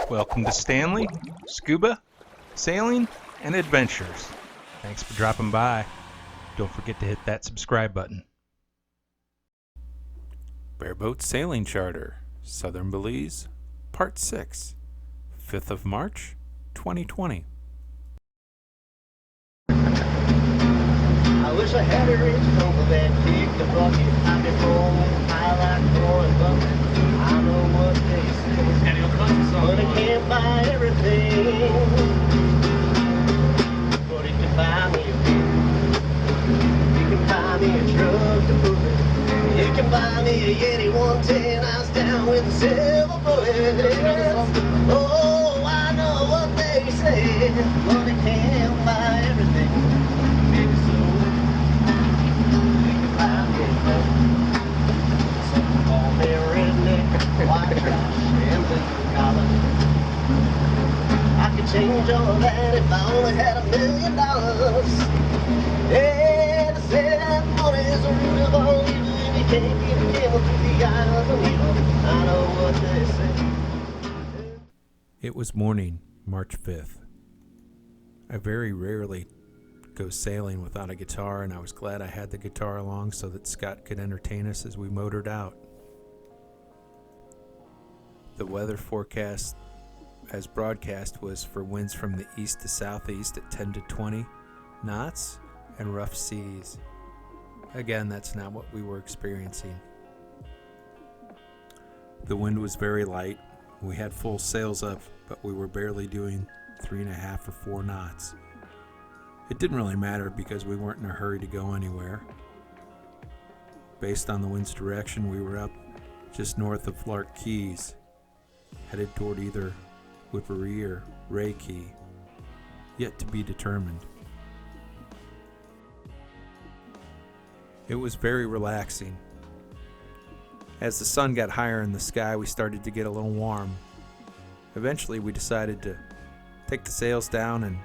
Welcome to Stanley, Scuba, Sailing, and Adventures. Thanks for dropping by. Don't forget to hit that subscribe button. Bareboat Sailing Charter, Southern Belize, Part 6, 5th of March, 2020. I wish I had a rich uncle that kicked the bucket. I could roll, I like throwing buckets. I know what they say, but I can't buy everything. But he can buy me a beer. He can buy me a truck to pull it. He can buy me a Yeti 110 ounce down with a silver bullet. Oh, I know what they say, but he can't buy everything. I could change all that if I only had $1 million. Yeah, they say that money's the root of all evil, and you can't get a camel through the eye of a needle. I know what they say. It was morning, March 5th. I very rarely go sailing without a guitar, and I was glad I had the guitar along so that Scott could entertain us as we motored out. The weather forecast as broadcast was for winds from the east to southeast at 10 to 20 knots and rough seas. Again, that's not what we were experiencing. The wind was very light. We had full sails up, but we were barely doing 3.5 or 4 knots. It didn't really matter because we weren't in a hurry to go anywhere. Based on the wind's direction, we were up just north of Lark Keys, headed toward either Whipperee or Ray Key, yet to be determined. It was very relaxing. As the sun got higher in the sky, we started to get a little warm. Eventually, we decided to take the sails down and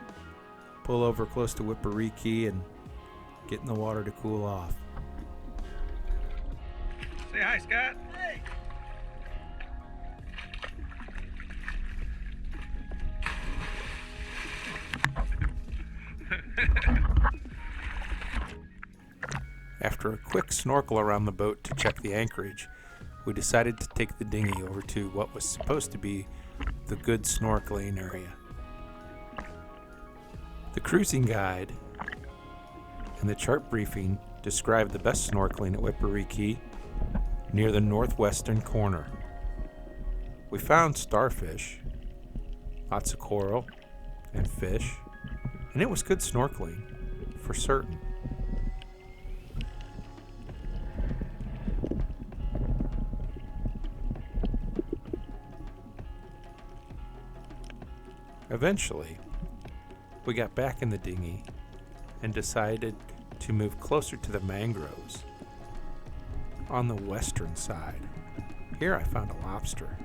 pull over close to Whipperee Key and get in the water to cool off. Say hi, Scott. Hey! After a quick snorkel around the boat to check the anchorage, we decided to take the dinghy over to what was supposed to be the good snorkeling area. The cruising guide and the chart briefing described the best snorkeling at Whipperee Key near the northwestern corner. We found starfish, lots of coral, and fish, and it was good snorkeling, for certain. Eventually, we got back in the dinghy and decided to move closer to the mangroves on the western side. Here I found a lobster.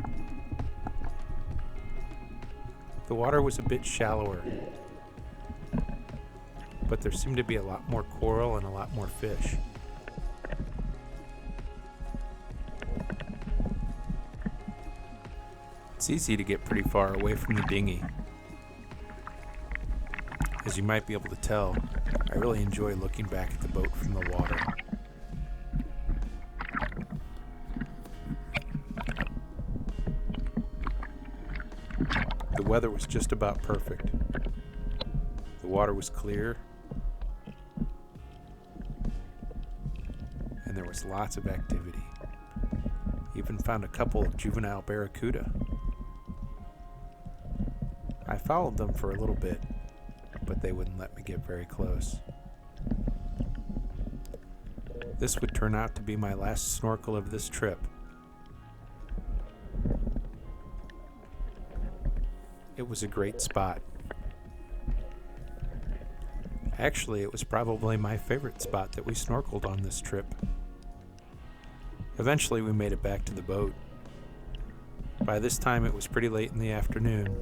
The water was a bit shallower, but there seemed to be a lot more coral and a lot more fish. It's easy to get pretty far away from the dinghy. As you might be able to tell, I really enjoy looking back at the boat from the water. The weather was just about perfect. The water was clear, and there was lots of activity. Even found a couple of juvenile barracuda. I followed them for a little bit, but they wouldn't let me get very close. This would turn out to be my last snorkel of this trip. It was a great spot. Actually, it was probably my favorite spot that we snorkeled on this trip. Eventually, we made it back to the boat. By this time, it was pretty late in the afternoon.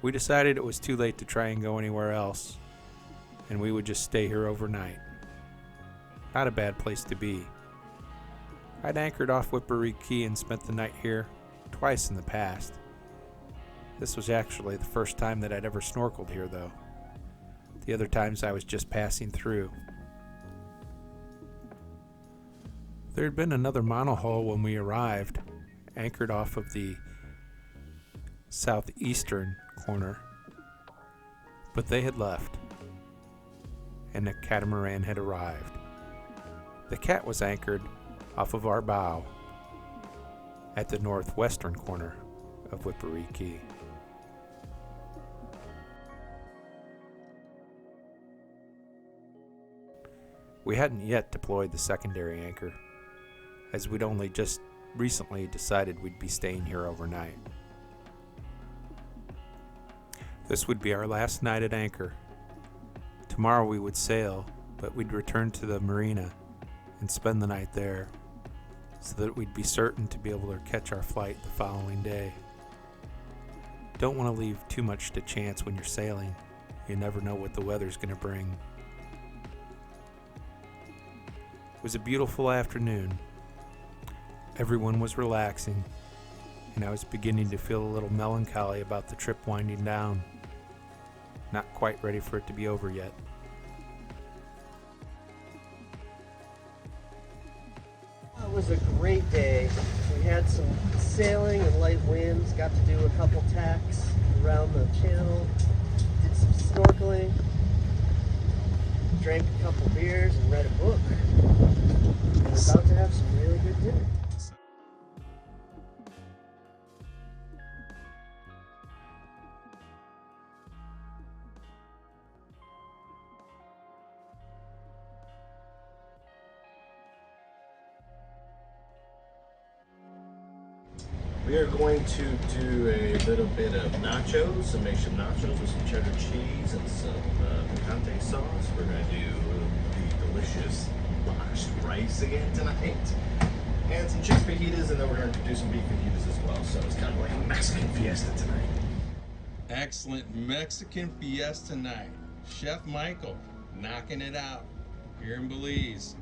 We decided it was too late to try and go anywhere else, and we would just stay here overnight. Not a bad place to be. I'd anchored off Whipperee Key and spent the night here twice in the past. This was actually the first time that I'd ever snorkeled here, though. The other times I was just passing through. There had been another monohull when we arrived, anchored off of the southeastern corner, but they had left, and the catamaran had arrived. The cat was anchored off of our bow at the northwestern corner of Whippooree Key. We hadn't yet deployed the secondary anchor, as we'd only just recently decided we'd be staying here overnight. This would be our last night at anchor. Tomorrow we would sail, but we'd return to the marina and spend the night there, so that we'd be certain to be able to catch our flight the following day. Don't want to leave too much to chance when you're sailing. You never know what the weather's going to bring. It was a beautiful afternoon. Everyone was relaxing, and I was beginning to feel a little melancholy about the trip winding down. Not quite ready for it to be over yet. It was a great day. We had some sailing and light winds, got to do a couple tacks around the channel, did some snorkeling, drank a couple beers and read a book. And we're about to have some really good dinner. We are going to do a little bit of nachos, so make some nachos with some cheddar cheese and some picante sauce. We're going to do the delicious boxed rice again tonight, and some chicken fajitas, and then we're going to do some beef fajitas as well. So it's kind of like a Mexican fiesta tonight. Excellent Mexican fiesta night. Chef Michael knocking it out here in Belize.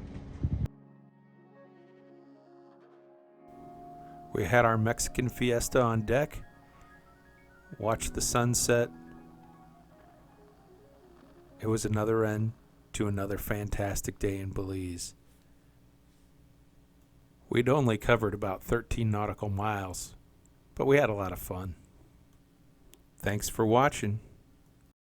We had our Mexican fiesta on deck, watched the sunset. It was another end to another fantastic day in Belize. We'd only covered about 13 nautical miles, but we had a lot of fun. Thanks for watching.